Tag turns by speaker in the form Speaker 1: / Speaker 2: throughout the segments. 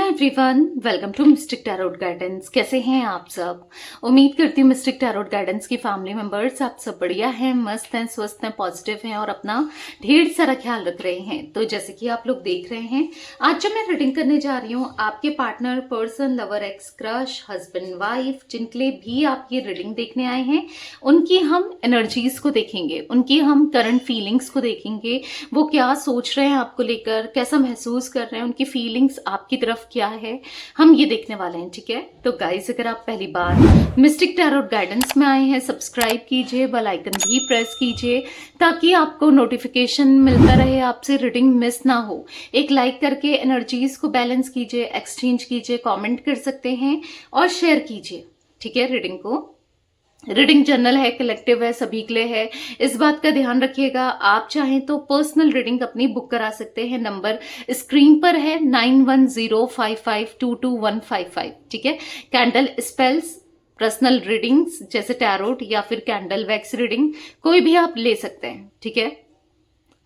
Speaker 1: Everyone, welcome to mystic tarot guidance. कैसे हैं आप सब? उम्मीद करती हूँ मिस्टिक टैरोट गाइडेंस की फैमिली मेंबर्स आप सब बढ़िया हैं, मस्त हैं, स्वस्थ हैं, पॉजिटिव हैं और अपना ढेर सारा ख्याल रख रहे हैं। तो जैसे कि आप लोग देख रहे हैं, आज जब मैं रीडिंग करने जा रही हूँ आपके partner, person, lover, x, crush, husband, wife, जिनके लिए भी आप ये रीडिंग देखने आए हैं, उनकी हम एनर्जीज को देखेंगे, उनकी हम करंट फीलिंग्स को देखेंगे। वो क्या सोच रहे हैं आपको लेकर, कैसा महसूस कर रहे हैं, उनकी फीलिंग्स आपकी तरफ क्या है, हम ये देखने वाले हैं। ठीक है, तो गाइस अगर आप पहली बार मिस्टिक टैरोट गाइडेंस में आए हैं, सब्सक्राइब कीजिए, बेल आइकन भी प्रेस कीजिए ताकि आपको नोटिफिकेशन मिलता रहे, आपसे रीडिंग मिस ना हो। एक लाइक करके एनर्जीज को बैलेंस कीजिए, एक्सचेंज कीजिए, कमेंट कर सकते हैं और शेयर कीजिए। ठीक है, रीडिंग को रीडिंग जनरल है, कलेक्टिव है, सभी के लिए है, इस बात का ध्यान रखिएगा। आप चाहें तो पर्सनल रीडिंग अपनी बुक करा सकते हैं। नंबर स्क्रीन पर है 9105522155। ठीक है, कैंडल स्पेल्स, पर्सनल रीडिंग्स जैसे टैरोट या फिर कैंडल वैक्स रीडिंग कोई भी आप ले सकते हैं। ठीक है,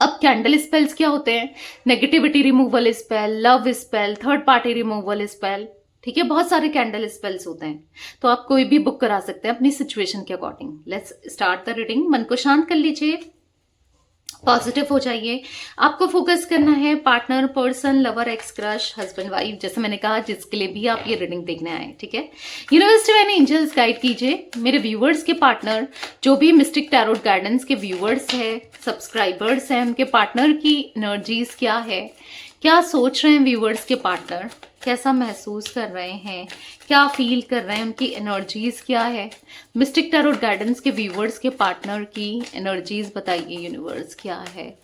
Speaker 1: अब कैंडल स्पेल्स क्या होते हैं? Negativity removal spell, love spell, third party removal spell. ठीक है, बहुत सारे कैंडल स्पेल्स होते हैं, तो आप कोई भी बुक करा सकते हैं अपनी सिचुएशन के according. Let's start the reading. मन को शांत कर लीजिए, पॉजिटिव हो जाइए। आपको फोकस करना है partner, person, lover, x, crush, husband, wife, जैसे मैंने कहा, जिसके लिए भी आप ये रीडिंग देखने आए। ठीक है, यूनिवर्स डिवाइन एंजल्स गाइड कीजिए मेरे व्यूवर्स के पार्टनर, जो भी मिस्टिक टैरोट गाइडेंस के व्यूवर्स है, सब्सक्राइबर्स हैं, उनके पार्टनर की एनर्जीज क्या है, क्या सोच रहे हैं व्यूवर्स के पार्टनर, कैसा महसूस कर रहे हैं, क्या फील कर रहे हैं, उनकी एनर्जीज क्या है। मिस्टिक टैरोट गाइडेंस के व्यूवर्स के पार्टनर की एनर्जीज बताइए यूनिवर्स क्या है।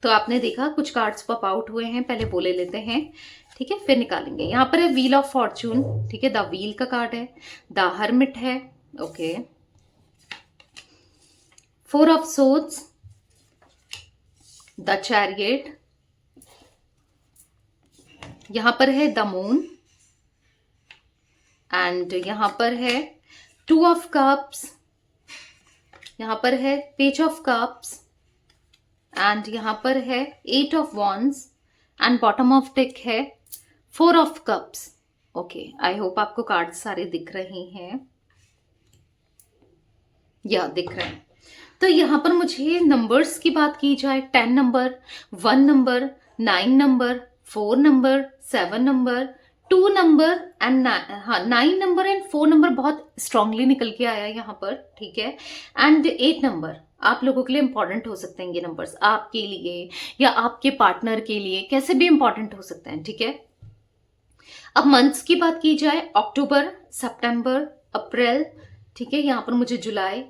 Speaker 1: तो आपने देखा कुछ कार्ड्स पॉप आउट हुए हैं, पहले बोले लेते हैं। ठीक है, फिर निकालेंगे। यहाँ पर है व्हील ऑफ फॉर्चून। ठीक है, द व्हील का कार्ड है, द हर्मिट है, okay, four of swords, the chariot, यहां पर है द मून, एंड यहां पर है टू ऑफ कप्स, यहां पर है पेज ऑफ कप्स, एंड यहां पर है eight of wands, and bottom of deck है four of cups. Okay, I hope आपको कार्ड सारे दिख रहे हैं, या दिख रहे हैं। तो यहां पर मुझे नंबर्स की बात की जाए, 10 number, 1 number, 9 number, 4 number, 7 number, 2 number and 9 number and 4 number बहुत स्ट्रांगली निकल के आया यहाँ पर। ठीक है, एंड 8 नंबर आप लोगों के लिए इंपॉर्टेंट हो सकते हैं। ये नंबर्स आपके लिए या आपके पार्टनर के लिए कैसे भी इंपॉर्टेंट हो सकते हैं। ठीक है, अब मंथ्स की बात की जाए, अक्टूबर, सितंबर, अप्रैल, ठीक है, यहाँ पर मुझे जुलाई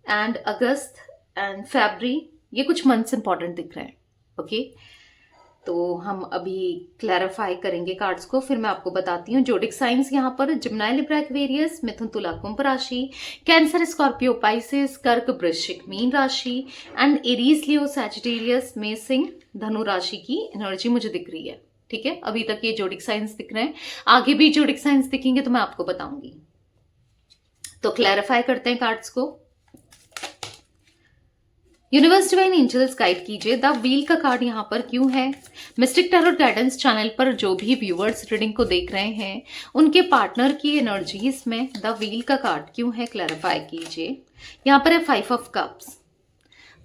Speaker 1: एंड अगस्त एंड फरवरी, ये कुछ मंथ्स इंपॉर्टेंट दिख रहे हैं। ओके, तो हम अभी क्लैरिफाई करेंगे कार्ड्स को, फिर मैं आपको बताती हूँ। जोडिक साइंस यहाँ पर जिम्नाई, लिब्रा, एक्वेरियस, मिथुन, तुला, कुंभ राशि, कैंसर, स्कॉर्पियो, पाइसेस, कर्क, वृश्चिक, मीन राशि एंड एरीज, लियो, सैजिटेरियस में सिंह, धनु राशि की एनर्जी मुझे दिख रही है। ठीक है, अभी तक ये जोडिक साइंस दिख रहे हैं, आगे भी जोडिक साइंस दिखेंगे तो मैं आपको बताऊंगी। तो क्लैरिफाई करते हैं कार्ड्स को। यूनिवर्स डिवाइन एंजल्स गाइड कीजिए द व्हील का कार्ड यहाँ पर क्यों है। मिस्टिक टैरोट गाइडेंस चैनल पर जो भी व्यूअर्स रीडिंग को देख रहे हैं, उनके पार्टनर की एनर्जीज में द व्हील का कार्ड क्यों है, क्लैरिफाई कीजिए। यहाँ पर है 5 ऑफ कप्स।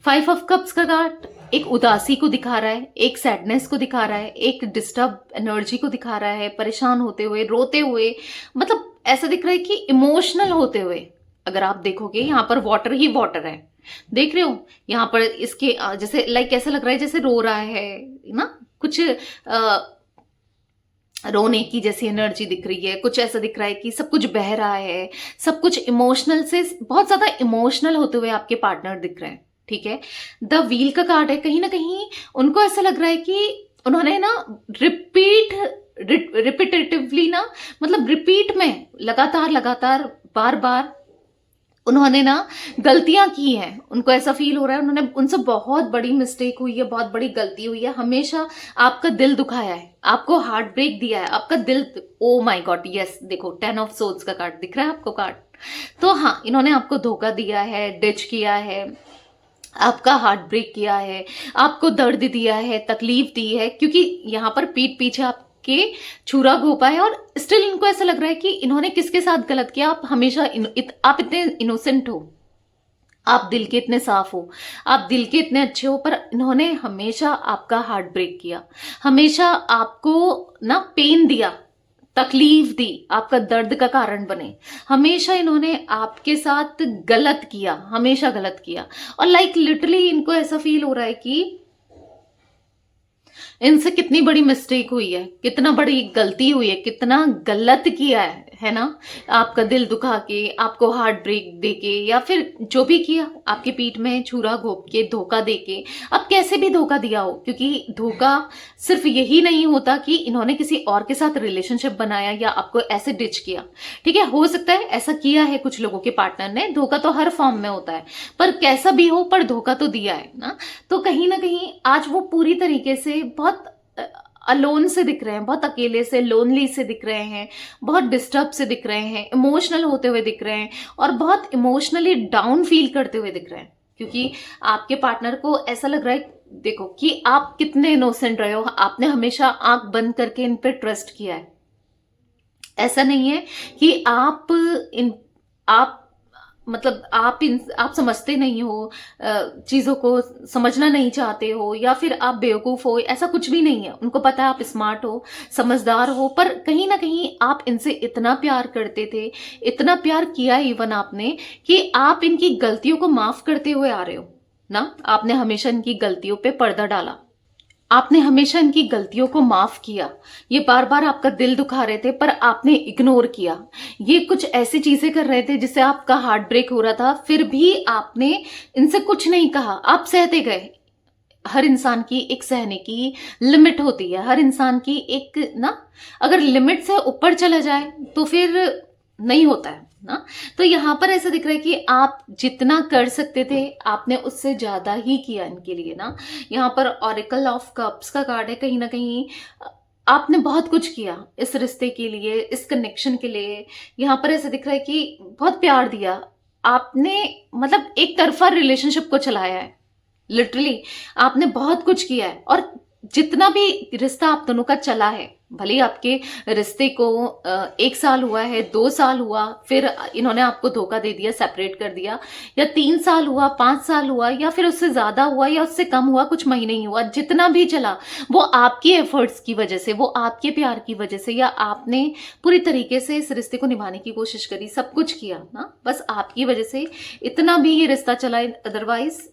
Speaker 1: 5 ऑफ कप्स का कार्ड एक उदासी को दिखा रहा है, एक सैडनेस को दिखा रहा है, एक डिस्टर्ब एनर्जी को दिखा रहा है, परेशान होते हुए, रोते हुए, मतलब ऐसा दिख रहा है कि इमोशनल होते हुए। अगर आप देखोगे यहाँ पर वाटर ही वाटर है, देख रहे हो यहाँ पर इसके जैसे लाइक ऐसा लग रहा है जैसे रो रहा है ना, कुछ रोने की जैसी एनर्जी दिख रही है, कुछ ऐसा दिख रहा है कि सब कुछ बह रहा है, सब कुछ इमोशनल से बहुत ज्यादा इमोशनल होते हुए आपके पार्टनर दिख रहे हैं। ठीक है, द व्हील का कार्ड है, कहीं ना कहीं उनको ऐसा लग रहा है कि उन्होंने ना रिपीटेटिवली ना, मतलब रिपीट में लगातार बार बार उन्होंने ना गलतियां की हैं। उनको ऐसा फील हो रहा है उन्होंने उनसे बहुत बड़ी मिस्टेक हुई है, बहुत बड़ी गलती हुई है, हमेशा आपका दिल दुखाया है, आपको हार्ट ब्रेक दिया है, आपका दिल, ओ माय गॉड, यस, देखो 10 ऑफ सोर्ड्स का कार्ड दिख रहा है आपको कार्ड। तो हाँ, इन्होंने आपको धोखा दिया है, डिच किया है, आपका हार्ट ब्रेक किया है, आपको दर्द दिया है, तकलीफ दी है, क्योंकि यहाँ पर पीठ पीछे आप के छुरा घोंपा है और स्टिल इनको ऐसा लग रहा है कि इन्होंने किसके साथ गलत किया। आप हमेशा आप इतने इनोसेंट हो, आप दिल के इतने साफ हो, आप दिल के इतने अच्छे हो, पर इन्होंने हमेशा आपका हार्ट ब्रेक किया, हमेशा आपको ना पेन दिया, तकलीफ दी, आपका दर्द का कारण बने। हमेशा इन्होंने आपके साथ गलत किया, हमेशा गलत किया। और लाइक लिटरली इनको ऐसा फील हो रहा है कि इनसे कितनी बड़ी मिस्टेक हुई है, कितना बड़ी गलती हुई है, कितना गलत किया है ना। आपका दिल दुखा के, आपको हार्ट ब्रेक देके, या फिर जो भी किया, आपकी पीठ में छुरा घोंप के, धोखा देके, अब कैसे भी धोखा दिया हो, क्योंकि धोखा सिर्फ यही नहीं होता कि इन्होंने किसी और के साथ रिलेशनशिप बनाया या आपको ऐसे डिच किया। ठीक है, हो सकता है ऐसा किया है कुछ लोगों के पार्टनर ने, धोखा तो हर फॉर्म में होता है, पर कैसा भी हो, पर धोखा तो दिया है ना। तो कहीं ना कहीं आज वो पूरी तरीके से बहुत अलोन से दिख रहे हैं, बहुत अकेले से, लोनली से दिख रहे हैं, बहुत डिस्टर्ब से दिख रहे हैं, इमोशनल होते हुए दिख रहे हैं, और बहुत इमोशनली डाउन फील करते हुए दिख रहे हैं, क्योंकि आपके पार्टनर को ऐसा लग रहा है, देखो कि आप कितने इनोसेंट रहे हो, आपने हमेशा आंख बंद करके इन पे ट्रस्ट किया है। ऐसा नहीं है कि आप मतलब आप समझते नहीं हो, चीजों को समझना नहीं चाहते हो, या फिर आप बेवकूफ हो, ऐसा कुछ भी नहीं है। उनको पता है आप स्मार्ट हो, समझदार हो, पर कहीं ना कहीं आप इनसे इतना प्यार करते थे, इतना प्यार किया इवन आपने, कि आप इनकी गलतियों को माफ करते हुए आ रहे हो ना। आपने हमेशा इनकी गलतियों पे पर्दा डाला, आपने हमेशा इनकी गलतियों को माफ किया। ये बार बार आपका दिल दुखा रहे थे, पर आपने इग्नोर किया। ये कुछ ऐसी चीजें कर रहे थे जिससे आपका हार्ट ब्रेक हो रहा था, फिर भी आपने इनसे कुछ नहीं कहा, आप सहते गए। हर इंसान की एक सहने की लिमिट होती है, हर इंसान की एक ना, अगर लिमिट से ऊपर चला जाए तो फिर नहीं होता है ना। तो यहां पर ऐसा दिख रहा है कि आप जितना कर सकते थे आपने उससे ज्यादा ही किया इनके लिए ना। यहाँ पर ऑरेकल ऑफ कप्स का कार्ड है, कहीं ना कहीं आपने बहुत कुछ किया इस रिश्ते के लिए, इस कनेक्शन के लिए। यहाँ पर ऐसा दिख रहा है कि बहुत प्यार दिया आपने, मतलब एक तरफा रिलेशनशिप को चलाया है, लिटरली आपने बहुत कुछ किया है। और जितना भी रिश्ता आप दोनों का चला है, भले ही आपके रिश्ते को 1 साल हुआ है, 2 साल हुआ, फिर इन्होंने आपको धोखा दे दिया, सेपरेट कर दिया, या 3 साल हुआ, 5 साल हुआ, या फिर उससे ज्यादा हुआ या उससे कम हुआ, कुछ महीने ही हुआ, जितना भी चला वो आपकी एफर्ट्स की वजह से, वो आपके प्यार की वजह से, या आपने पूरी तरीके से इस रिश्ते को निभाने की कोशिश करी, सब कुछ किया ना, बस आपकी वजह से इतना भी ये रिश्ता चला, अदरवाइज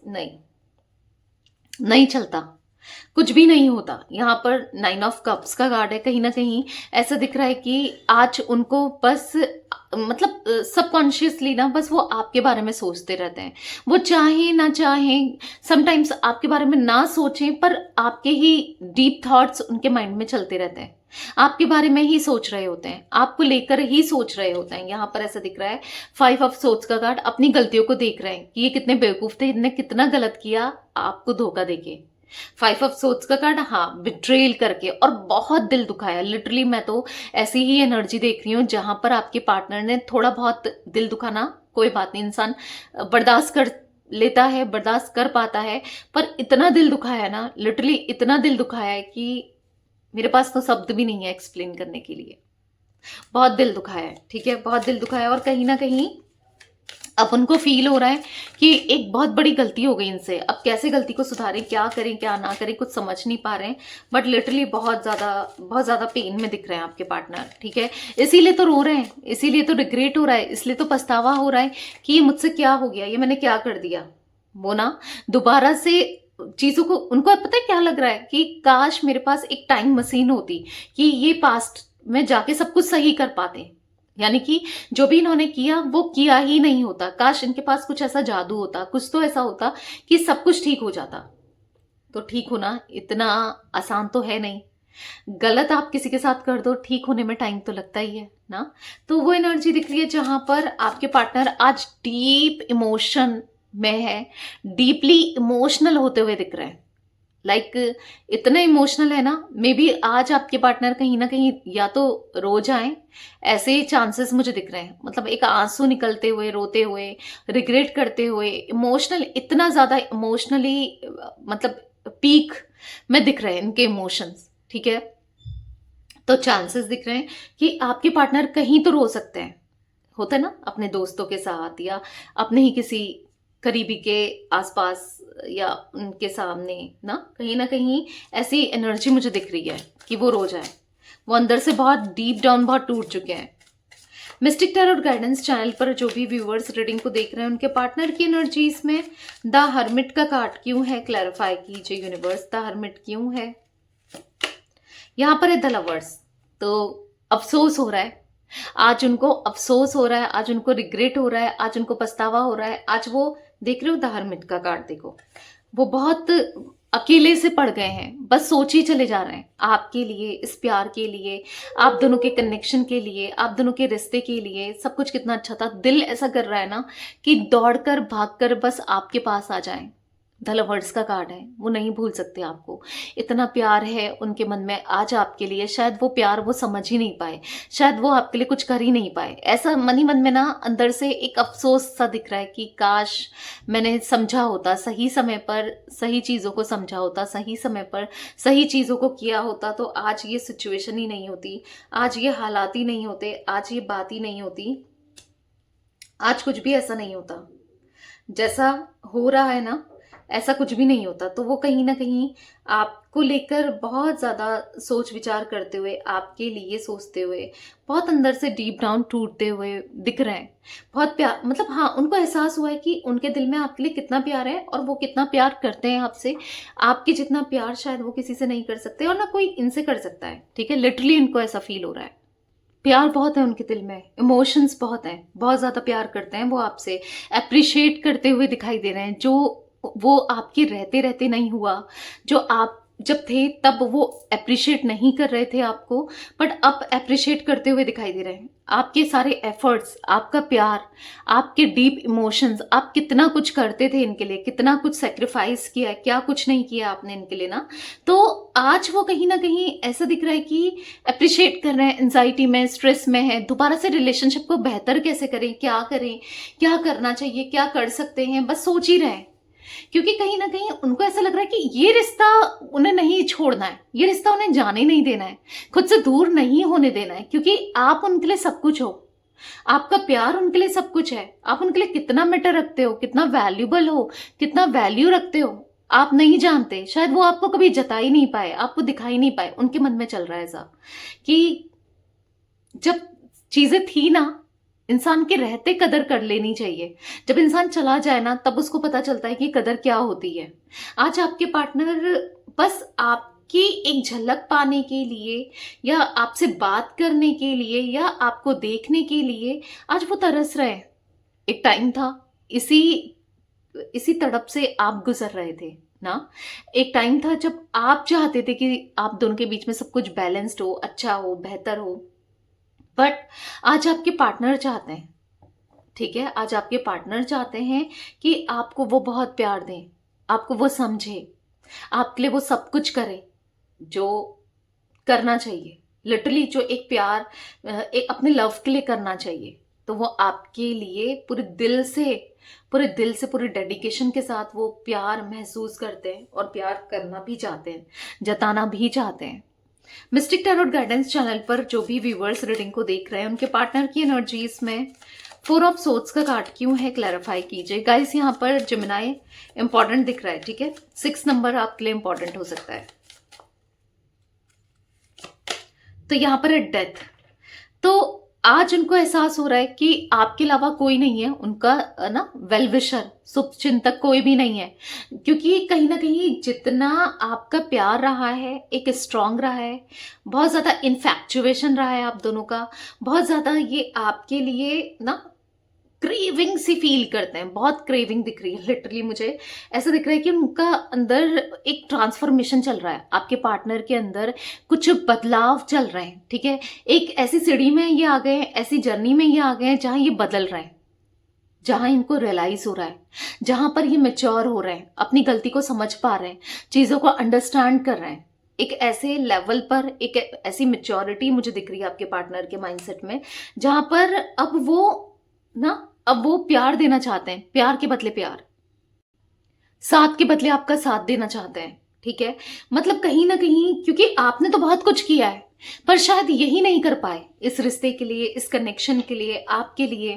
Speaker 1: नहीं चलता, कुछ भी नहीं होता। यहाँ पर 9 ऑफ कप्स का कार्ड है, कहीं ना कहीं ऐसा दिख रहा है कि आज उनको बस मतलब सबकॉन्शियसली ना, बस वो आपके बारे में सोचते रहते हैं। वो चाहे ना चाहे, समटाइम्स आपके बारे में ना सोचें, पर आपके ही डीप थॉट्स उनके माइंड में चलते रहते हैं, आपके बारे में ही सोच रहे होते हैं, आपको लेकर ही सोच रहे होते हैं। यहाँ पर ऐसा दिख रहा है 5 ऑफ सोर्ड्स का कार्ड, अपनी गलतियों को देख रहे हैं कि ये कितने बेवकूफ थे, इन्हें कितना गलत किया आपको धोखा देके। 5 ऑफ सोर्ड्स का कार्ड, हाँ, बिट्रेल करके, और बहुत दिल दुखाया। लिटरली मैं तो ऐसी ही एनर्जी देख रही हूँ जहां पर आपके पार्टनर ने थोड़ा बहुत दिल दुखाना, कोई बात नहीं, इंसान बर्दाश्त कर लेता है, बर्दाश्त कर पाता है, पर इतना दिल दुखाया है ना, लिटरली इतना दिल दुखाया है कि मेरे पास तो शब्द भी नहीं है एक्सप्लेन करने के लिए। बहुत दिल दुखाया है, ठीक है, बहुत दिल दुखाया है। और कहीं ना कहीं अब उनको फील हो रहा है कि एक बहुत बड़ी गलती हो गई इनसे, अब कैसे गलती को सुधारें, क्या करें क्या ना करें, कुछ समझ नहीं पा रहे हैं। बट लिटरली बहुत ज्यादा पेन में दिख रहे हैं आपके पार्टनर, ठीक है, इसीलिए तो रो रहे हैं, इसीलिए तो रिग्रेट हो रहा है, इसलिए तो पछतावा हो रहा है कि मुझसे क्या हो गया, ये मैंने क्या कर दिया। वो ना दोबारा से चीजों को, उनको पता है क्या लग रहा है कि काश मेरे पास एक टाइम मशीन होती कि ये पास्ट में जाके सब कुछ सही कर पाते, यानी कि जो भी इन्होंने किया वो किया ही नहीं होता। काश इनके पास कुछ ऐसा जादू होता, कुछ तो ऐसा होता कि सब कुछ ठीक हो जाता। तो ठीक होना इतना आसान तो है नहीं, गलत आप किसी के साथ कर दो, ठीक होने में टाइम तो लगता ही है ना। तो वो एनर्जी दिख रही है जहां पर आपके पार्टनर आज डीप इमोशन में है, डीपली इमोशनल होते हुए दिख रहे हैं। लाइक इतना इमोशनल है ना, मे बी आज आपके पार्टनर कहीं ना कहीं या तो रो जाएं, ऐसे चांसेस मुझे दिख रहे हैं। मतलब एक आंसू निकलते हुए, रोते हुए, रिग्रेट करते हुए, इमोशनल, इतना ज्यादा इमोशनली मतलब पीक में दिख रहे हैं इनके इमोशंस, ठीक है। तो चांसेस दिख रहे हैं कि आपके पार्टनर कहीं तो रो सकते हैं, होता है ना, अपने दोस्तों के साथ या अपने ही किसी करीबी के आसपास या उनके सामने ना कहीं ऐसी एनर्जी मुझे दिख रही है कि वो रो जाए। वो अंदर से बहुत डीप डाउन बहुत टूट चुके हैं। मिस्टिक टैरोट गाइडेंस चैनल पर जो भी व्यूअर्स रीडिंग को देख रहे हैं उनके पार्टनर की एनर्जीज में द हर्मिट का कार्ड क्यों है, क्लैरिफाई कीजिए यूनिवर्स, द हर्मिट क्यों है। यहाँ पर है द लवर्स। तो अफसोस हो रहा है आज उनको, अफसोस हो रहा है आज उनको, रिग्रेट हो रहा है आज उनको, पछतावा हो रहा है आज। वो देख रहे हो द हर्मिट का कार्ड, देखो वो बहुत अकेले से पड़ गए हैं, बस सोच ही चले जा रहे हैं आपके लिए, इस प्यार के लिए, आप दोनों के कनेक्शन के लिए, आप दोनों के रिश्ते के लिए। सब कुछ कितना अच्छा था, दिल ऐसा कर रहा है ना कि दौड़कर भागकर बस आपके पास आ जाएं। द लवर्स का कार्ड है, वो नहीं भूल सकते आपको। इतना प्यार है उनके मन में आज आपके लिए, शायद वो प्यार वो समझ ही नहीं पाए, शायद वो आपके लिए कुछ कर ही नहीं पाए। ऐसा मन ही मन में ना अंदर से एक अफसोस सा दिख रहा है कि काश मैंने समझा होता, सही समय पर सही चीज़ों को समझा होता, सही समय पर सही चीज़ों को किया होता, तो आज ये सिचुएशन ही नहीं होती, आज ये हालात ही नहीं होते, आज ये बात ही नहीं होती, आज कुछ भी ऐसा नहीं होता। जैसा हो रहा है ना ऐसा कुछ भी नहीं होता। तो वो कहीं ना कहीं आपको लेकर बहुत ज़्यादा सोच विचार करते हुए, आपके लिए सोचते हुए, बहुत अंदर से डीप डाउन टूटते हुए दिख रहे हैं। बहुत प्यार, मतलब हाँ, उनको एहसास हुआ है कि उनके दिल में आपके लिए कितना प्यार है और वो कितना प्यार करते हैं आपसे। आपके जितना प्यार शायद वो किसी से नहीं कर सकते और ना कोई इनसे कर सकता है। ठीक है, लिटरली इनको ऐसा फील हो रहा है। प्यार बहुत है उनके दिल में, इमोशंस बहुत हैं, बहुत ज़्यादा प्यार करते हैं वो आपसे, अप्रिशिएट करते हुए दिखाई दे रहे हैं। जो वो आपके रहते रहते नहीं हुआ, जो आप जब थे तब वो अप्रिशिएट नहीं कर रहे थे आपको, बट अब अप्रिशिएट करते हुए दिखाई दे रहे हैं। आपके सारे एफर्ट्स, आपका प्यार, आपके डीप इमोशंस, आप कितना कुछ करते थे इनके लिए, कितना कुछ सेक्रीफाइस किया, क्या कुछ नहीं किया आपने इनके लिए ना। तो आज वो कहीं ना कहीं ऐसा दिख रहा है कि अप्रिशिएट कर रहे हैं, एंजाइटी में, स्ट्रेस में है, दोबारा से रिलेशनशिप को बेहतर कैसे करें, क्या करना चाहिए, क्या कर सकते हैं, बस सोच ही रहे हैं। क्योंकि कहीं ना कहीं उनको ऐसा लग रहा है कि ये रिश्ता उन्हें नहीं छोड़ना है, ये रिश्ता उन्हें जाने नहीं देना है, खुद से दूर नहीं होने देना है, क्योंकि आप उनके लिए सब कुछ हो, आपका प्यार उनके लिए सब कुछ है। आप उनके लिए कितना मैटर रखते हो, कितना वैल्यूबल हो, कितना वैल्यू रखते हो, आप नहीं जानते। शायद वो आपको कभी जता ही नहीं पाए, आपको दिखाई नहीं पाए। उनके मन में चल रहा है ऐसा कि जब चीजें थी ना, इंसान के रहते कदर कर लेनी चाहिए। जब इंसान चला जाए ना तब उसको पता चलता है कि कदर क्या होती है। आज आपके पार्टनर बस आपकी एक झलक पाने के लिए या आपसे बात करने के लिए या आपको देखने के लिए आज वो तरस रहे हैं। एक टाइम था, इसी इसी तड़प से आप गुजर रहे थे ना। एक टाइम था जब आप चाहते थे कि आप दोनों के बीच में सब कुछ बैलेंस्ड हो, अच्छा हो, बेहतर हो, बट आज आपके पार्टनर चाहते हैं, ठीक है, आज आपके पार्टनर चाहते हैं कि आपको वो बहुत प्यार दें, आपको वो समझे, आपके लिए वो सब कुछ करें जो करना चाहिए। लिटरली जो एक प्यार एक अपने लव के लिए करना चाहिए, तो वो आपके लिए पूरे दिल से पूरे डेडिकेशन के साथ वो प्यार महसूस करते हैं और प्यार करना भी चाहते हैं, जताना भी चाहते हैं। मिस्टिक टैरोट गाइडेंस चैनल पर जो भी व्यूवर्स रीडिंग को देख रहे हैं उनके पार्टनर की एनर्जीज में 4 ऑफ सोर्ड्स का कार्ड क्यों है, क्लैरिफाई कीजिए गाइस। यहाँ पर जेमिनाई इंपॉर्टेंट दिख रहा है, ठीक है, 6 नंबर आपके लिए इंपॉर्टेंट हो सकता है। तो यहाँ पर है डेथ। तो आज उनको एहसास हो रहा है कि आपके अलावा कोई नहीं है उनका ना वेल विशर, शुभ चिंतक कोई भी नहीं है। क्योंकि कहीं ना कहीं जितना आपका प्यार रहा है, एक स्ट्रांग रहा है, बहुत ज़्यादा इन्फैक्चुएशन रहा है आप दोनों का, बहुत ज़्यादा ये आपके लिए ना क्रेविंग सी फील करते हैं, बहुत क्रेविंग दिख रही है। लिटरली मुझे ऐसा दिख रहा है कि उनका अंदर एक ट्रांसफॉर्मेशन चल रहा है, आपके पार्टनर के अंदर कुछ बदलाव चल रहे हैं, ठीक है। एक ऐसी सीढ़ी में ये आ गए, ऐसी जर्नी में ये आ गए जहां ये बदल रहे हैं, जहां इनको रियलाइज हो रहा है, जहां पर ये मैच्योर हो रहे हैं, अपनी गलती को समझ पा रहे हैं, चीजों को अंडरस्टैंड कर रहे हैं। एक ऐसे लेवल पर एक ऐसी मैच्योरिटी मुझे दिख रही है आपके पार्टनर के माइंडसेट में, जहां पर अब वो प्यार देना चाहते हैं, प्यार के बदले प्यार, साथ के बदले आपका साथ देना चाहते हैं, ठीक है। मतलब कहीं ना कहीं क्योंकि आपने तो बहुत कुछ किया है, पर शायद यही नहीं कर पाए इस रिश्ते के लिए, इस कनेक्शन के लिए, आपके लिए,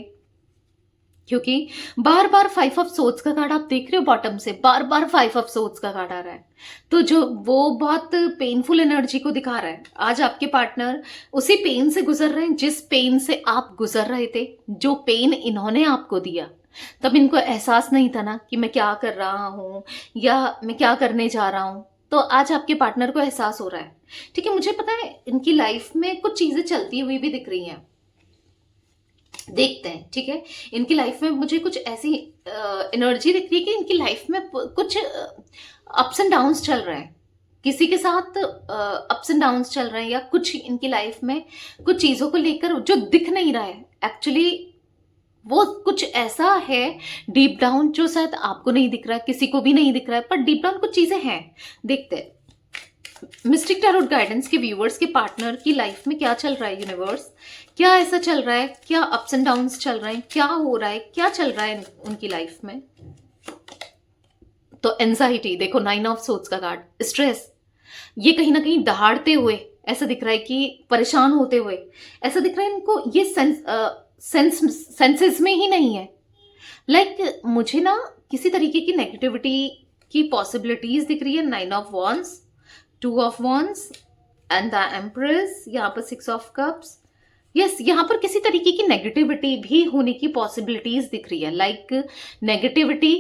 Speaker 1: क्योंकि बार बार 5 ऑफ सोर्ड्स का कार्ड आप देख रहे हो बॉटम से, बार बार 5 ऑफ सोर्ड्स का कार्ड आ रहा है। तो जो वो बहुत पेनफुल एनर्जी को दिखा रहा है। आज आपके पार्टनर उसी पेन से गुजर रहे हैं जिस पेन से आप गुजर रहे थे, जो पेन इन्होंने आपको दिया। तब इनको एहसास नहीं था ना कि मैं क्या कर रहा हूँ या मैं क्या करने जा रहा हूँ। तो आज आपके पार्टनर को एहसास हो रहा है। ठीक है, मुझे पता है इनकी लाइफ में कुछ चीजें चलती हुई भी दिख रही हैं, देखते हैं। ठीक है, इनकी लाइफ में मुझे कुछ ऐसी एनर्जी दिख रही है कि इनकी लाइफ में कुछ अप्स एंड डाउन्स चल रहे हैं, किसी के साथ अप्स एंड डाउन्स चल रहे हैं, या कुछ इनकी लाइफ में कुछ चीजों को लेकर जो दिख नहीं रहा है एक्चुअली, वो कुछ ऐसा है डीप डाउन जो शायद आपको नहीं दिख रहा है, किसी को भी नहीं दिख रहा है, पर डीप डाउन कुछ चीजें हैं। देखते हैं मिस्टिक टैरोट गाइडेंस के व्यूअर्स के पार्टनर की लाइफ में क्या चल रहा है। यूनिवर्स क्या ऐसा चल रहा है, क्या अप्स एंड डाउन्स चल रहे हैं, क्या हो रहा है, क्या चल रहा है उनकी लाइफ में। तो एंजाइटी देखो, 9 ऑफ सोर्ड्स का कार्ड, स्ट्रेस, ये कहीं ना कहीं दहाड़ते हुए ऐसा दिख रहा है कि परेशान होते हुए ऐसा दिख रहा है इनको। ये सेंसेस में ही नहीं है। लाइक मुझे ना किसी तरीके की नेगेटिविटी की पॉसिबिलिटीज दिख रही है। 9 of wands, 2 of wands and the empress, यहाँ पर 6 ऑफ कप्स। यस, यहाँ पर किसी तरीके की नेगेटिविटी भी होने की पॉसिबिलिटीज दिख रही है। लाइक नेगेटिविटी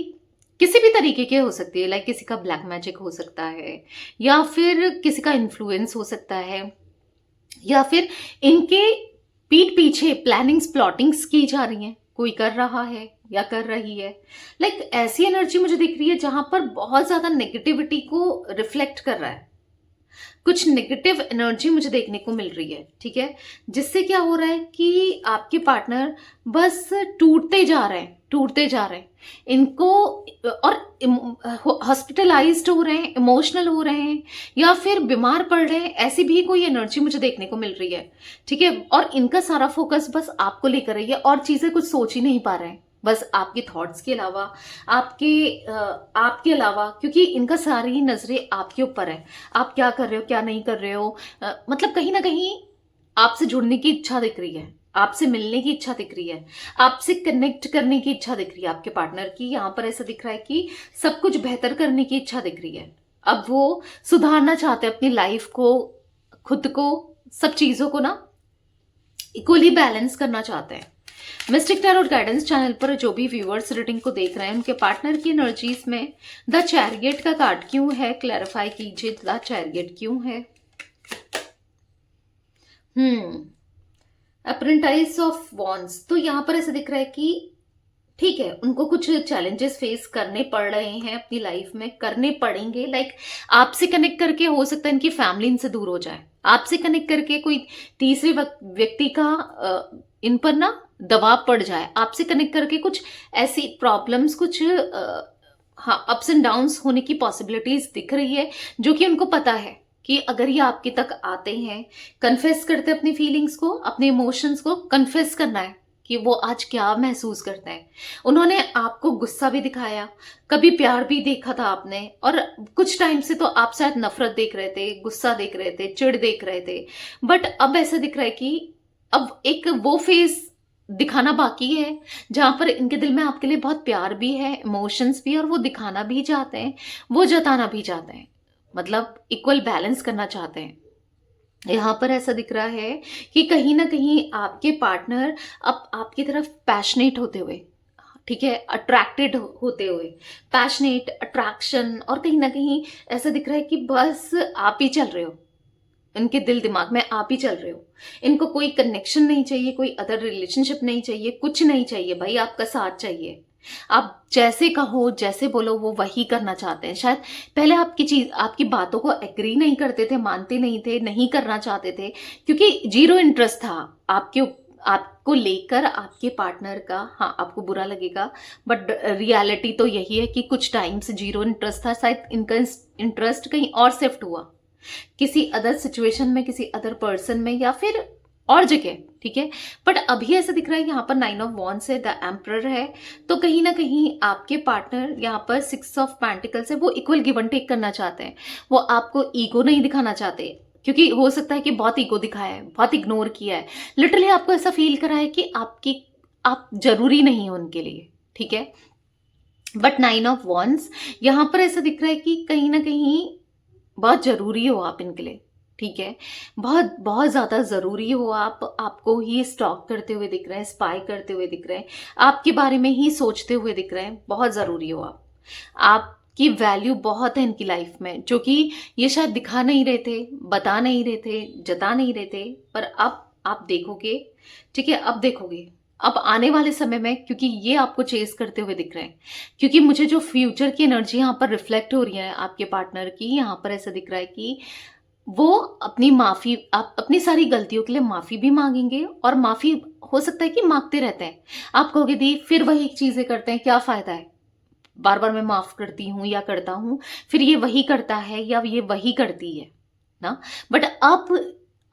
Speaker 1: किसी भी तरीके की हो सकती है। लाइक किसी का ब्लैक मैजिक हो सकता है, या फिर किसी का इन्फ्लुएंस हो सकता है, या फिर इनके पीठ पीछे प्लानिंग्स प्लॉटिंग्स की जा रही हैं, कोई कर रहा है या कर रही है। लाइक ऐसी एनर्जी मुझे दिख रही है जहां पर बहुत ज्यादा नेगेटिविटी को रिफ्लेक्ट कर रहा है। कुछ नेगेटिव एनर्जी मुझे देखने को मिल रही है। ठीक है, जिससे क्या हो रहा है कि आपके पार्टनर बस टूटते जा रहे हैं, टूटते जा रहे हैं इनको, और हॉस्पिटलाइज्ड हो रहे हैं, इमोशनल हो रहे हैं, या फिर बीमार पड़ रहे हैं। ऐसी भी कोई एनर्जी मुझे देखने को मिल रही है। ठीक है, और इनका सारा फोकस बस आपको लेकर है, और चीजें कुछ सोच ही नहीं पा रहे हैं, बस आपके थॉट्स के अलावा, आपके अलावा, क्योंकि इनका सारी नजरें आपके ऊपर है। आप क्या कर रहे हो, क्या नहीं कर रहे हो, मतलब कहीं ना कहीं आपसे जुड़ने की इच्छा दिख रही है, आपसे मिलने की इच्छा दिख रही है, आपसे कनेक्ट करने की इच्छा दिख रही है आपके पार्टनर की। यहाँ पर ऐसा दिख रहा है कि सब कुछ बेहतर करने की इच्छा दिख रही है। अब वो सुधारना चाहते हैं अपनी लाइफ को, खुद को, सब चीजों को ना इक्वली बैलेंस करना चाहते हैं। मिस्टिक टैरोट गाइडेंस चैनल पर जो भी व्यूअर्स रीडिंग को देख रहे हैं, उनके पार्टनर की एनर्जीज में द चैरियट का कार्ड क्यों है, क्लैरिफाई कीजिए। द चैरियट क्यों है? अप्रेंटाइज ऑफ वॉन्ड्स, तो यहाँ पर ऐसा दिख रहा है कि ठीक है, उनको कुछ चैलेंजेस फेस करने पड़ रहे हैं अपनी लाइफ में, करने पड़ेंगे। लाइक आपसे कनेक्ट करके हो सकता है इनकी फैमिली इनसे दूर हो जाए, आपसे कनेक्ट करके कोई तीसरे व्यक्ति का इन पर ना दबाव पड़ जाए, आपसे कनेक्ट करके कुछ ऐसी प्रॉब्लम्स, कुछ हाँ अप्स एंड डाउन्स होने की पॉसिबिलिटीज दिख रही है, जो कि उनको पता है कि अगर ये आपके तक आते हैं, कन्फेस करते हैं अपनी फीलिंग्स को, अपने इमोशंस को कन्फेस करना है कि वो आज क्या महसूस करते हैं। उन्होंने आपको गुस्सा भी दिखाया, कभी प्यार भी देखा था आपने, और कुछ टाइम से तो आप शायद नफरत देख रहे थे, गुस्सा देख रहे थे, चिढ़ देख रहे थे। बट अब ऐसा दिख रहा है कि अब एक वो फेस दिखाना बाकी है जहां पर इनके दिल में आपके लिए बहुत प्यार भी है, इमोशंस भी है, और वो दिखाना भी चाहते हैं, वो जताना भी चाहते हैं, मतलब इक्वल बैलेंस करना चाहते हैं। यहाँ पर ऐसा दिख रहा है कि कहीं ना कहीं आपके पार्टनर अब आपकी तरफ पैशनेट होते हुए, ठीक है, अट्रैक्टेड होते हुए, पैशनेट, अट्रैक्शन, और कहीं ना कहीं ऐसा दिख रहा है कि बस आप ही चल रहे हो, इनके दिल दिमाग में आप ही चल रहे हो। इनको कोई कनेक्शन नहीं चाहिए, कोई अदर रिलेशनशिप नहीं चाहिए, कुछ नहीं चाहिए भाई, आपका साथ चाहिए। आप जैसे कहो, जैसे बोलो, वो वही करना चाहते हैं। शायद पहले आपकी बातों को एग्री नहीं करते थे, मानते नहीं थे, नहीं करना चाहते थे, क्योंकि जीरो इंटरेस्ट था आपको लेकर, आपके पार्टनर का। हाँ, आपको बुरा लगेगा, बट रियलिटी तो यही है कि कुछ टाइम से जीरो इंटरेस्ट था। शायद इनका इंटरेस्ट कहीं और शिफ्ट हुआ, किसी अदर सिचुएशन में, किसी अदर पर्सन में, या फिर और जगह, ठीक है। बट अभी ऐसा दिख रहा है यहाँ पर 9 ऑफ वॉन्ड्स है, द एम्परर है, तो कहीं ना कहीं आपके पार्टनर यहाँ पर 6 ऑफ पेंटिकल्स है, वो इक्वल गिव एंड टेक करना चाहते हैं। वो आपको ईगो नहीं दिखाना चाहते, क्योंकि हो सकता है कि बहुत ईगो दिखाया है, बहुत इग्नोर किया है, लिटरली आपको ऐसा फील करा है कि आप जरूरी नहीं हो उनके लिए, ठीक है। बट 9 ऑफ वॉन्ड्स यहाँ पर ऐसा दिख रहा है कि कहीं ना कहीं बहुत जरूरी हो आप इनके लिए, ठीक है। बहुत बहुत ज्यादा जरूरी हो आप, आपको ही स्टॉक करते हुए दिख रहे हैं, स्पाई करते हुए दिख रहे हैं, आपके बारे में ही सोचते हुए दिख रहे हैं, बहुत जरूरी हो आपकी वैल्यू बहुत है इनकी लाइफ में, जो कि ये शायद दिखा नहीं रहे थे, बता नहीं रहे थे, जता नहीं रहे थे, पर अब आप देखोगे, ठीक है, अब देखोगे, अब आने वाले समय में, क्योंकि ये आपको चेस करते हुए दिख रहे हैं, क्योंकि मुझे जो फ्यूचर की एनर्जी यहाँ पर रिफ्लेक्ट हो रही है आपके पार्टनर की, यहाँ पर ऐसा दिख रहा है कि वो अपनी माफी, आप अपनी सारी गलतियों के लिए माफी भी मांगेंगे, और माफी हो सकता है कि मांगते रहते हैं। आप कहोगे दी फिर वही चीजें करते हैं, क्या फायदा है, बार बार मैं माफ करती हूँ या करता हूँ, फिर ये वही करता है या ये वही करती है ना। बट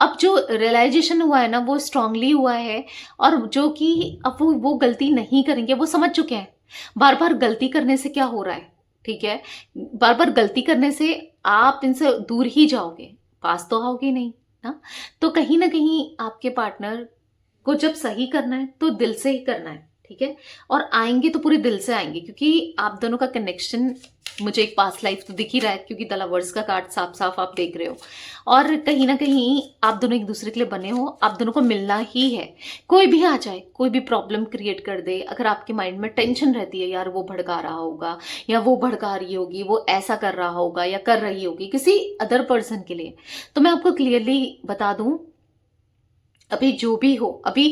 Speaker 1: अब जो रियलाइजेशन हुआ है ना, वो स्ट्रांगली हुआ है, और जो कि अब वो गलती नहीं करेंगे, वो समझ चुके हैं बार बार गलती करने से क्या हो रहा है, ठीक है। बार बार गलती करने से आप इनसे दूर ही जाओगे, पास तो आओगे नहीं ना। तो कहीं ना कहीं आपके पार्टनर को जब सही करना है तो दिल से ही करना है, ठीक है। और आएंगे तो पूरे दिल से आएंगे, क्योंकि आप दोनों का कनेक्शन मुझे एक पास्ट लाइफ तो दिख ही रहा है, क्योंकि द लवर्स का कार्ड साफ साफ आप देख रहे हो, और कहीं ना कहीं आप दोनों एक दूसरे के लिए बने हो, आप दोनों को मिलना ही है। कोई भी आ जाए, कोई भी प्रॉब्लम क्रिएट कर दे, अगर आपके माइंड में टेंशन रहती है, यार वो भड़का रहा होगा या वो भड़का रही होगी, वो ऐसा कर रहा होगा या कर रही होगी किसी अदर पर्सन के लिए, तो मैं आपको क्लियरली बता दूं, अभी जो भी हो, अभी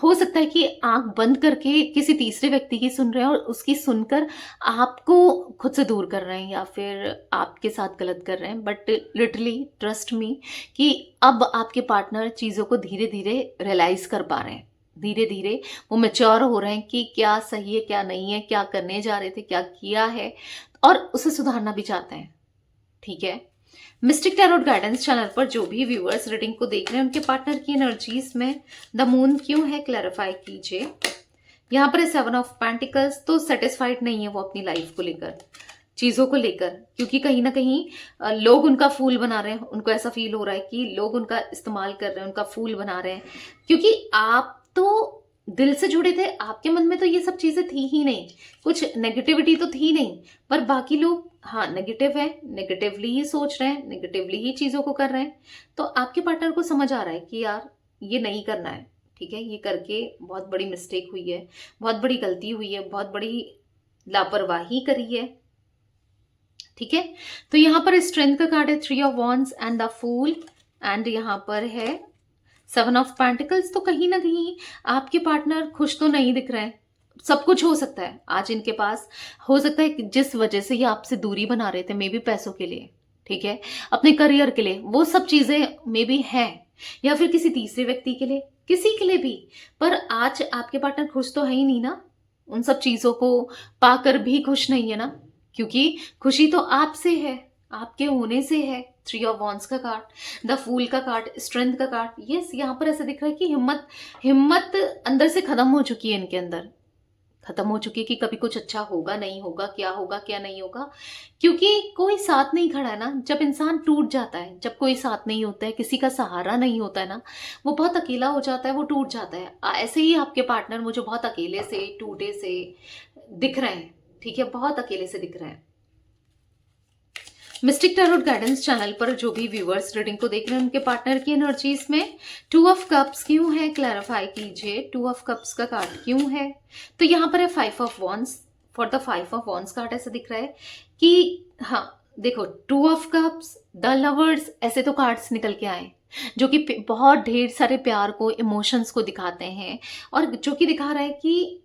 Speaker 1: हो सकता है कि आंख बंद करके किसी तीसरे व्यक्ति की सुन रहे हैं, और उसकी सुनकर आपको खुद से दूर कर रहे हैं या फिर आपके साथ गलत कर रहे हैं। बट लिटरली ट्रस्ट मी कि अब आपके पार्टनर चीज़ों को धीरे धीरे रियलाइज कर पा रहे हैं, धीरे धीरे वो मैच्योर हो रहे हैं कि क्या सही है क्या नहीं है, क्या करने जा रहे थे क्या किया है, और उसे सुधारना भी चाहते हैं, ठीक है। मिस्टिक टैरोट गाइडेंस चैनल पर जो भी व्यूअर्स रीडिंग को देख रहे हैं, उनके पार्टनर की एनर्जीज में द मून क्यों है, क्लैरिफाई कीजिए। यहाँ पर 7 ऑफ पेंटिकल्स, तो सेटिस्फाइड नहीं है वो अपनी लाइफ को लेकर, चीजों को लेकर, क्योंकि कहीं ना कहीं लोग उनका फूल बना रहे हैं, उनको ऐसा फील हो रहा है कि लोग उनका इस्तेमाल कर रहे हैं, उनका फूल बना रहे हैं, क्योंकि आप तो दिल से जुड़े थे, आपके मन में तो ये सब चीजें थी ही नहीं, कुछ नेगेटिविटी तो थी नहीं, पर बाकी लोग हाँ नेगेटिव है, नेगेटिवली ही सोच रहे हैं, नेगेटिवली ही चीजों को कर रहे हैं। तो आपके पार्टनर को समझ आ रहा है कि यार ये नहीं करना है, ठीक है, ये करके बहुत बड़ी मिस्टेक हुई है, बहुत बड़ी गलती हुई है, बहुत बड़ी लापरवाही करी है, ठीक है। तो यहाँ पर स्ट्रेंथ का कार्ड है 3 of wands and the fool, and यहाँ पर है 7 ऑफ पेंटिकल्स। तो कहीं ना कहीं आपके पार्टनर खुश तो नहीं दिख रहे हैं, सब कुछ हो सकता है आज इनके पास, हो सकता है कि जिस वजह से ये आपसे दूरी बना रहे थे, मे बी पैसों के लिए, ठीक है, अपने करियर के लिए, वो सब चीजें मे बी है, या फिर किसी तीसरे व्यक्ति के लिए, किसी के लिए भी, पर आज आपके पार्टनर खुश तो है ही नहीं ना, उन सब चीजों को पाकर भी खुश नहीं है ना, क्योंकि खुशी तो आपसे है, आपके होने से है। 3 ऑफ वॉन्ड्स का कार्ड, द फूल का कार्ड, स्ट्रेंथ का कार्ड, यस यहाँ पर ऐसा दिख रहा है कि हिम्मत हिम्मत अंदर से खत्म हो चुकी है, इनके अंदर खत्म हो चुकी है कि कभी कुछ अच्छा होगा नहीं होगा क्या नहीं होगा, क्योंकि कोई साथ नहीं खड़ा है ना। जब इंसान टूट जाता है, जब कोई साथ नहीं होता है, किसी का सहारा नहीं होता है ना, वो बहुत अकेला हो जाता है, वो टूट जाता है। ऐसे ही आपके पार्टनर मुझे बहुत अकेले से, टूटे से दिख रहे हैं, ठीक है, बहुत अकेले से दिख रहे हैं। मिस्टिक टैरोट गाइडेंस चैनल पर जो भी व्यूअर्स रीडिंग को देख रहे हैं, उनके पार्टनर की एनर्जीज में 2 ऑफ कप्स क्यों है, क्लैरिफाई कीजिए। 2 ऑफ कप्स का कार्ड क्यों है, तो यहाँ पर है 5 of wands. For the 5 of wands card ऐसा दिख रहा है कि हाँ देखो, 2 ऑफ कप्स, द लवर्स, ऐसे तो कार्ड्स निकल के आए जो कि बहुत ढेर सारे प्यार को, इमोशंस को दिखाते हैं, और जो कि दिखा रहा है कि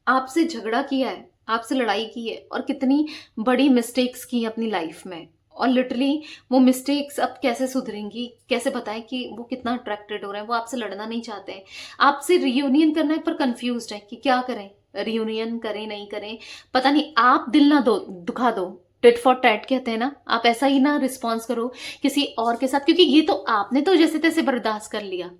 Speaker 1: आपसे झगड़ा किया है, आपसे लड़ाई की है, और कितनी बड़ी मिस्टेक्स की अपनी लाइफ में, और लिटरली वो मिस्टेक्स अब कैसे सुधरेंगी, कैसे बताएं कि वो कितना अट्रैक्टेड हो रहे हैं, वो आपसे लड़ना नहीं चाहते हैं, आपसे रियूनियन करना है पर कंफ्यूज्ड है कि क्या करें, रियूनियन करें नहीं करें, पता नहीं। आप दिल ना दुखा दो, टिट फॉर टैट कहते हैं ना, आप ऐसा ही ना रिस्पॉन्स करो किसी और के साथ, क्योंकि ये तो आपने तो जैसे तैसे बर्दाश्त कर लिया,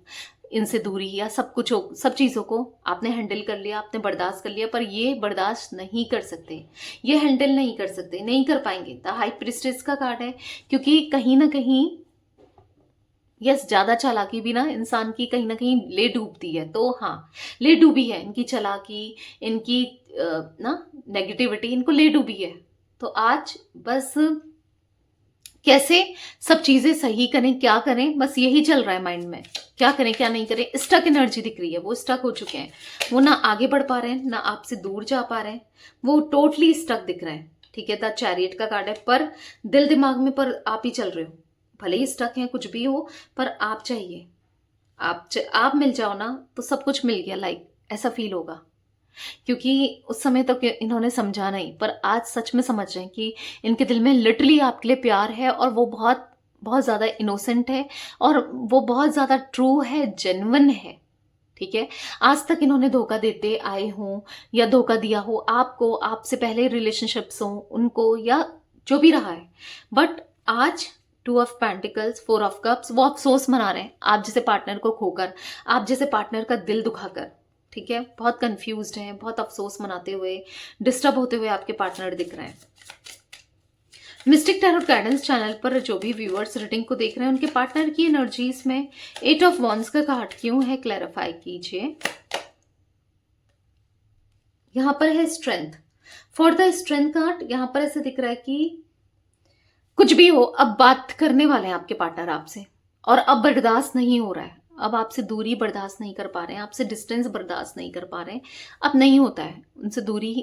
Speaker 1: इनसे दूरी या सब कुछ हो, सब चीज़ों को आपने हैंडल कर लिया, आपने बर्दाश्त कर लिया, पर ये बर्दाश्त नहीं कर सकते, ये हैंडल नहीं कर सकते, नहीं कर पाएंगे। द हाई प्रिस्टेस का कार्ड है, क्योंकि कहीं ना कहीं यस, ज्यादा चालाकी भी ना इंसान की कहीं ना कहीं ले डूबती है। तो हाँ, ले डूबी है इनकी चालाकी, इनकी ना नेगेटिविटी इनको ले डूबी है। तो आज बस कैसे सब चीजें सही करें, क्या करें, बस यही चल रहा है माइंड में। क्या करें क्या नहीं करें, स्टक एनर्जी दिख रही है, वो स्टक हो चुके हैं, वो ना आगे बढ़ पा रहे हैं ना आपसे दूर जा पा रहे हैं, वो टोटली स्टक दिख रहे हैं। ठीक है, द चैरियट का कार्ड है, पर दिल दिमाग में पर आप ही चल रहे हो, भले ही स्टक है कुछ भी हो, पर आप चाहिए, आप मिल जाओ ना तो सब कुछ मिल गया, लाइक ऐसा फील होगा। क्योंकि उस समय तक इन्होंने समझा नहीं, पर आज सच में समझ रहे हैं कि इनके दिल में लिटरली आपके लिए प्यार है, और वो बहुत बहुत ज़्यादा इनोसेंट है, और वो बहुत ज़्यादा ट्रू है, जेन्युइन है। ठीक है, आज तक इन्होंने धोखा देते आए हों या धोखा दिया हो आपको, आपसे पहले रिलेशनशिप्स हों उनको, या जो भी रहा है, बट आज two of pentacles, four of cups, वो अफसोस मना रहे हैं आप जैसे पार्टनर को खोकर, आप जैसे पार्टनर का दिल दुखाकर। ठीक है, बहुत कंफ्यूज्ड हैं, बहुत अफसोस मनाते हुए, डिस्टर्ब होते हुए आपके पार्टनर दिख रहे हैं। मिस्टिक टैरोट गाइडेंस चैनल पर जो भी व्यूअर्स रीडिंग को देख रहे हैं, उनके पार्टनर की एनर्जीज में 8 ऑफ वॉन्ड्स का कार्ड क्यों है, क्लैरिफाई कीजिए। यहां पर है strength, for the strength card यहां पर ऐसे दिख रहा है कि कुछ भी हो, अब बात करने वाले हैं आपके पार्टनर आपसे, और अब बर्दाश्त नहीं हो रहा है, अब आपसे दूरी बर्दाश्त नहीं कर पा रहे हैं, आपसे डिस्टेंस बर्दाश्त नहीं कर पा रहे हैं, अब नहीं होता है उनसे दूरी,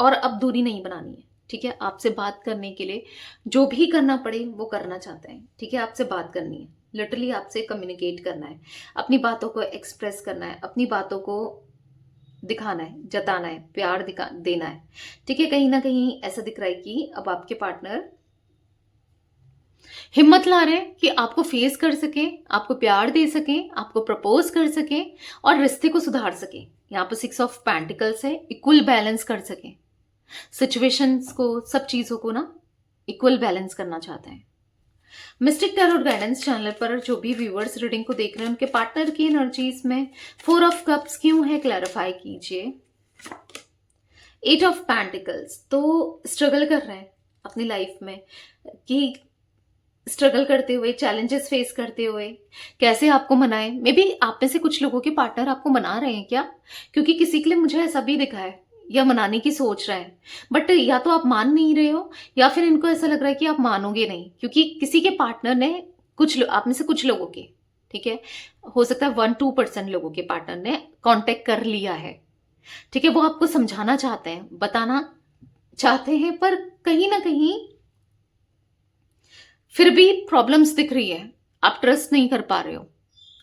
Speaker 1: और अब दूरी नहीं बनानी है। ठीक है, आपसे बात करने के लिए जो भी करना पड़े वो करना चाहते हैं। ठीक है, आपसे बात करनी है, लिटरली आपसे कम्युनिकेट करना है, अपनी बातों को एक्सप्रेस करना है, अपनी बातों को दिखाना है, जताना है, प्यार देना है। ठीक है, कहीं ना कहीं ऐसा दिख रहा है कि अब आपके पार्टनर हिम्मत ला रहे हैं कि आपको फेस कर सके, आपको प्यार दे सके, आपको प्रपोज कर सके, और रिश्ते को सुधार सके। यहाँ पर 6 ऑफ पेंटिकल्स है, इक्वल बैलेंस कर सके सिचुएशंस को, सब चीजों को ना इक्वल बैलेंस करना चाहते हैं। मिस्टिक टैरोट गाइडेंस चैनल पर जो भी व्यूअर्स रीडिंग को देख रहे हैं, उनके पार्टनर की एनर्जीज में 4 ऑफ कप्स क्यों है, क्लैरिफाई कीजिए। 8 ऑफ पेंटिकल्स, तो स्ट्रगल कर रहे हैं अपनी लाइफ में, कि स्ट्रगल करते हुए, चैलेंजेस फेस करते हुए कैसे आपको मनाएं। मे बी आप में से कुछ लोगों के पार्टनर आपको मना रहे हैं क्या, क्योंकि किसी के लिए मुझे ऐसा भी दिखा है, या मनाने की सोच रहे हैं, बट या तो आप मान नहीं रहे हो, या फिर इनको ऐसा लग रहा है कि आप मानोगे नहीं, क्योंकि किसी के पार्टनर ने आप में से कुछ लोगों के, ठीक है, हो सकता है 1-2% लोगों के पार्टनर ने कांटेक्ट कर लिया है। ठीक है, वो आपको समझाना चाहते हैं, बताना चाहते हैं, पर कहीं ना कहीं फिर भी प्रॉब्लम्स दिख रही है, आप ट्रस्ट नहीं कर पा रहे हो।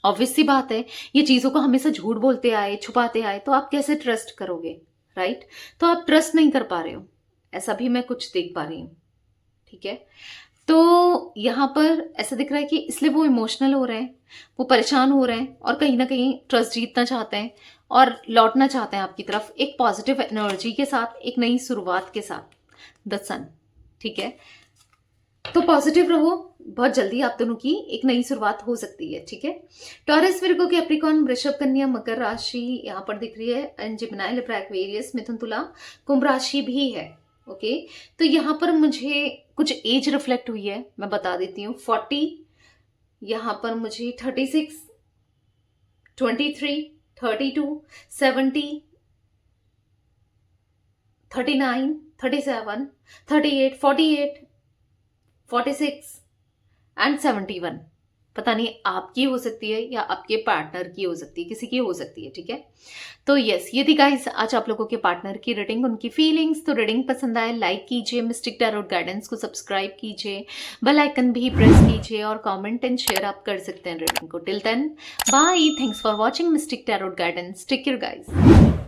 Speaker 1: ऑब्वियस सी बात है, ये चीजों को हमेशा झूठ बोलते आए, छुपाते आए, तो आप कैसे ट्रस्ट करोगे, राइट। तो आप ट्रस्ट नहीं कर पा रहे हो, ऐसा भी मैं कुछ देख पा रही हूं। ठीक है, तो यहां पर ऐसा दिख रहा है कि इसलिए वो इमोशनल हो रहे हैं, वो परेशान हो रहे हैं, और कहीं ना कहीं ट्रस्ट जीतना चाहते हैं और लौटना चाहते हैं आपकी तरफ एक पॉजिटिव एनर्जी के साथ, एक नई शुरुआत के साथ, द सन। ठीक है, तो पॉजिटिव रहो, बहुत जल्दी आप दोनों की एक नई शुरुआत हो सकती है। ठीक है, टॉरस, विर्गो, कैप्रिकॉर्न, वृषभ, कन्या, मकर राशि यहाँ पर दिख रही है, एंड जिमिनी, लिब्रा, एक्वेरियस, मिथुन, तुला, कुंभ राशि भी है। ओके, तो यहाँ पर मुझे कुछ एज रिफ्लेक्ट हुई है, मैं बता देती हूँ। 40, यहाँ पर मुझे 36, 23, 32, 70, 39, 37, 38, 48, 46 एंड 71। पता नहीं आपकी हो सकती है या आपके पार्टनर की हो सकती है, किसी की हो सकती है। ठीक है, तो यस, ये थी गाइस आज आप लोगों के पार्टनर की रीडिंग, उनकी फीलिंग्स। तो रीडिंग पसंद आए लाइक कीजिए, मिस्टिक टैरोट गाइडेंस को सब्सक्राइब कीजिए, बेल आइकन भी प्रेस कीजिए, और कमेंट एंड शेयर आप कर सकते हैं रीडिंग को। Till then bye, thanks for watching mystic tarot guidance, take care guys.